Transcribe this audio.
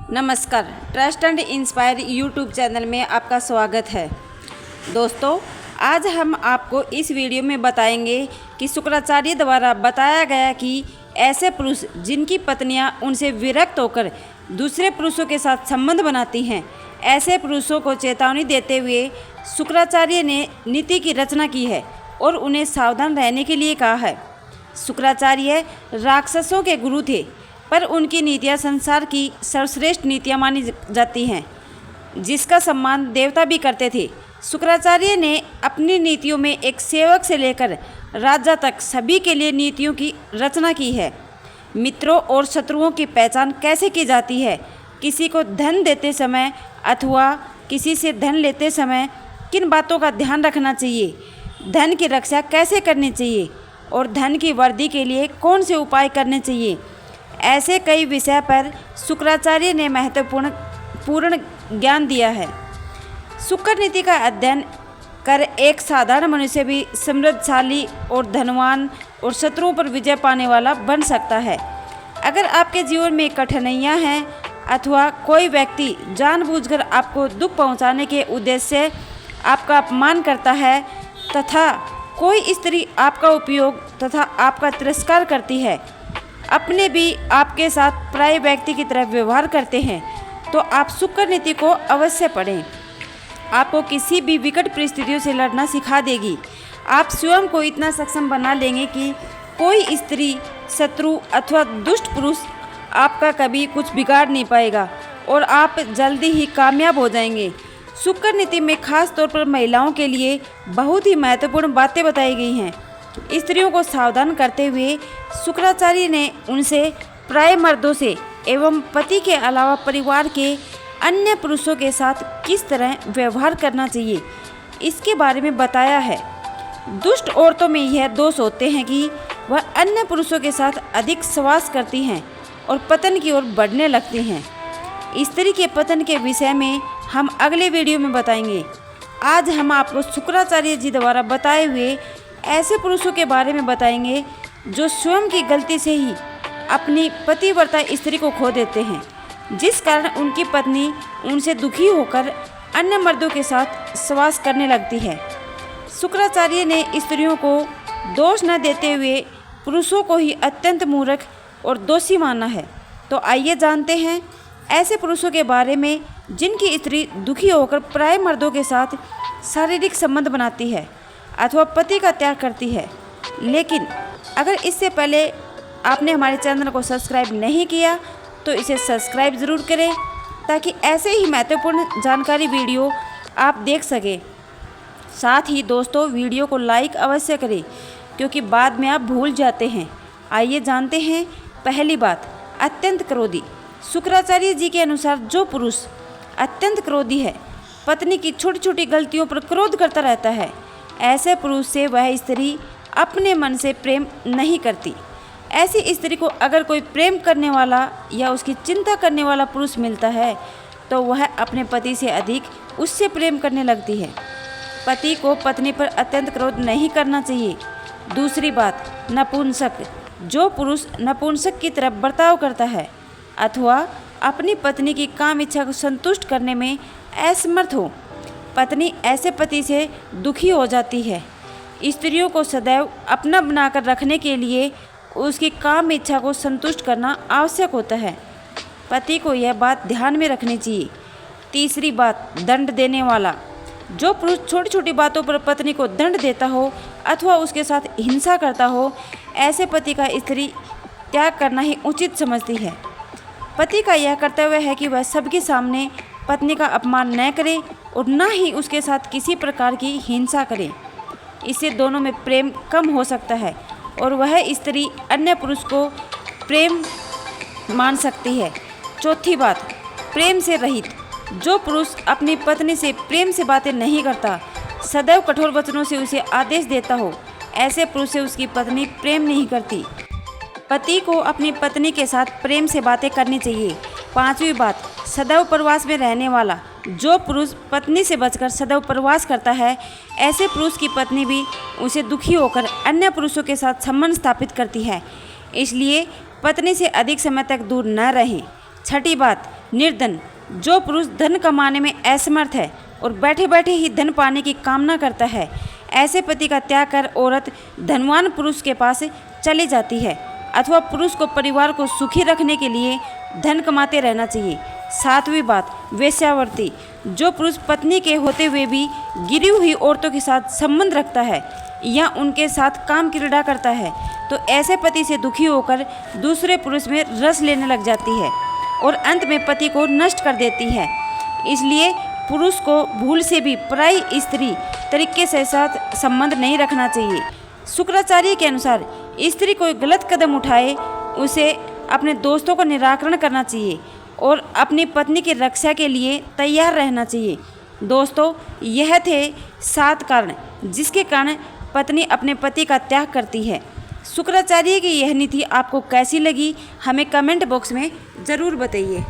नमस्कार। Trust and inspire YouTube channel में आपका स्वागत है। दोस्तों, आज हम आपको इस वीडियो में बताएंगे कि शुक्राचार्य द्वारा बताया गया कि ऐसे पुरुष जिनकी पत्नियां उनसे विरक्त होकर दूसरे पुरुषों के साथ संबंध बनाती हैं, ऐसे पुरुषों को चेतावनी देते हुए शुक्राचार्य ने नीति की रचना की है और उन्हें सावधान रहने के लिए कहा है। शुक्राचार्य राक्षसों के गुरु थे, पर उनकी नीतियाँ संसार की सर्वश्रेष्ठ नीतियाँ मानी जाती हैं, जिसका सम्मान देवता भी करते थे। शुक्राचार्य ने अपनी नीतियों में एक सेवक से लेकर राजा तक सभी के लिए नीतियों की रचना की है। मित्रों और शत्रुओं की पहचान कैसे की जाती है, किसी को धन देते समय अथवा किसी से धन लेते समय किन बातों का ध्यान रखना चाहिए, धन की रक्षा कैसे करनी चाहिए और धन की वृद्धि के लिए कौन से उपाय करने चाहिए, ऐसे कई विषय पर शुक्राचार्य ने महत्वपूर्ण ज्ञान दिया है। शुक्र नीति का अध्ययन कर एक साधारण मनुष्य भी समृद्धशाली और धनवान और शत्रुओं पर विजय पाने वाला बन सकता है। अगर आपके जीवन में कठिनाइयाँ हैं अथवा कोई व्यक्ति जानबूझकर आपको दुख पहुँचाने के उद्देश्य से आपका अपमान करता है तथा कोई स्त्री आपका उपयोग तथा आपका तिरस्कार करती है, अपने भी आपके साथ पराये व्यक्ति की तरह व्यवहार करते हैं, तो आप शुक्र नीति को अवश्य पढ़ें। आपको किसी भी विकट परिस्थितियों से लड़ना सिखा देगी। आप स्वयं को इतना सक्षम बना लेंगे कि कोई स्त्री, शत्रु अथवा दुष्ट पुरुष आपका कभी कुछ बिगाड़ नहीं पाएगा और आप जल्दी ही कामयाब हो जाएंगे। शुक्र नीति में खास तौर पर महिलाओं के लिए बहुत ही महत्वपूर्ण बातें बताई गई हैं। स्त्रियों को सावधान करते हुए शुक्राचार्य ने उनसे पराये मर्दों से एवं पति के अलावा परिवार के अन्य पुरुषों के साथ किस तरह व्यवहार करना चाहिए, इसके बारे में बताया है। दुष्ट औरतों में यह दोष होते हैं कि वह अन्य पुरुषों के साथ अधिक सहवास करती हैं और पतन की ओर बढ़ने लगती हैं। स्त्री के पतन के विषय में हम अगले वीडियो में बताएंगे। आज हम आपको शुक्राचार्य जी द्वारा बताए हुए ऐसे पुरुषों के बारे में बताएंगे जो स्वयं की गलती से ही अपनी पतिव्रता स्त्री को खो देते हैं, जिस कारण उनकी पत्नी उनसे दुखी होकर अन्य मर्दों के साथ सहवास करने लगती है। शुक्राचार्य ने स्त्रियों को दोष न देते हुए पुरुषों को ही अत्यंत मूर्ख और दोषी माना है। तो आइए जानते हैं ऐसे पुरुषों के बारे में जिनकी स्त्री दुखी होकर पराये मर्दों के साथ शारीरिक संबंध बनाती है अथवा पति का त्याग करती है। लेकिन अगर इससे पहले आपने हमारे चैनल को सब्सक्राइब नहीं किया तो इसे सब्सक्राइब ज़रूर करें, ताकि ऐसे ही महत्वपूर्ण जानकारी वीडियो आप देख सकें। साथ ही दोस्तों, वीडियो को लाइक अवश्य करें, क्योंकि बाद में आप भूल जाते हैं। आइए जानते हैं। पहली बात, अत्यंत क्रोधी। शुक्राचार्य जी के अनुसार जो पुरुष अत्यंत क्रोधी है, पत्नी की छोटी छोटी गलतियों पर क्रोध करता रहता है, ऐसे पुरुष से वह स्त्री अपने मन से प्रेम नहीं करती। ऐसी स्त्री को अगर कोई प्रेम करने वाला या उसकी चिंता करने वाला पुरुष मिलता है तो वह अपने पति से अधिक उससे प्रेम करने लगती है। पति को पत्नी पर अत्यंत क्रोध नहीं करना चाहिए। दूसरी बात, नपुंसक। जो पुरुष नपुंसक की तरफ बर्ताव करता है अथवा अपनी पत्नी की काम इच्छा को संतुष्ट करने में असमर्थ हो, पत्नी ऐसे पति से दुखी हो जाती है। स्त्रियों को सदैव अपना बनाकर रखने के लिए उसकी काम इच्छा को संतुष्ट करना आवश्यक होता है। पति को यह बात ध्यान में रखनी चाहिए। तीसरी बात, दंड देने वाला। जो पुरुष छोटी छोटी बातों पर पत्नी को दंड देता हो अथवा उसके साथ हिंसा करता हो, ऐसे पति का स्त्री त्याग करना ही उचित समझती है। पति का यह कर्तव्य है कि वह सबके सामने पत्नी का अपमान न करे और न ही उसके साथ किसी प्रकार की हिंसा करे। इससे दोनों में प्रेम कम हो सकता है और वह स्त्री अन्य पुरुष को प्रेम मान सकती है। चौथी बात, प्रेम से रहित। जो पुरुष अपनी पत्नी से प्रेम से बातें नहीं करता, सदैव कठोर वचनों से उसे आदेश देता हो, ऐसे पुरुष से उसकी पत्नी प्रेम नहीं करती। पति को अपनी पत्नी के साथ प्रेम से बातें करनी चाहिए। पांचवी बात, सदैव प्रवास में रहने वाला। जो पुरुष पत्नी से बचकर सदैव प्रवास करता है, ऐसे पुरुष की पत्नी भी उसे दुखी होकर अन्य पुरुषों के साथ संबंध स्थापित करती है। इसलिए पत्नी से अधिक समय तक दूर न रहें। छठी बात, निर्धन, जो पुरुष धन कमाने में असमर्थ है और बैठे बैठे ही धन पाने की कामना करता है, ऐसे पति का त्याग कर औरत धनवान पुरुष के पास चली जाती है। अथवा पुरुष को परिवार को सुखी रखने के लिए धन कमाते रहना चाहिए। 7वीं बात, वेश्यावृत्ति, जो पुरुष पत्नी के होते हुए भी गिरी हुई औरतों के साथ संबंध रखता है या उनके साथ काम क्रीड़ा करता है, तो ऐसे पति से दुखी होकर दूसरे पुरुष में रस लेने लग जाती है और अंत में पति को नष्ट कर देती है। इसलिए पुरुष को भूल से भी पराई स्त्री तरीके से साथ संबंध नहीं रखना चाहिए। शुक्राचार्य के अनुसार स्त्री कोई गलत कदम उठाए उसे अपने दोस्तों का निराकरण करना चाहिए और अपनी पत्नी की रक्षा के लिए तैयार रहना चाहिए। दोस्तों, यह थे 7 कारण जिसके कारण पत्नी अपने पति का त्याग करती है। शुक्राचार्य की यह नीति आपको कैसी लगी, हमें कमेंट बॉक्स में ज़रूर बताइए।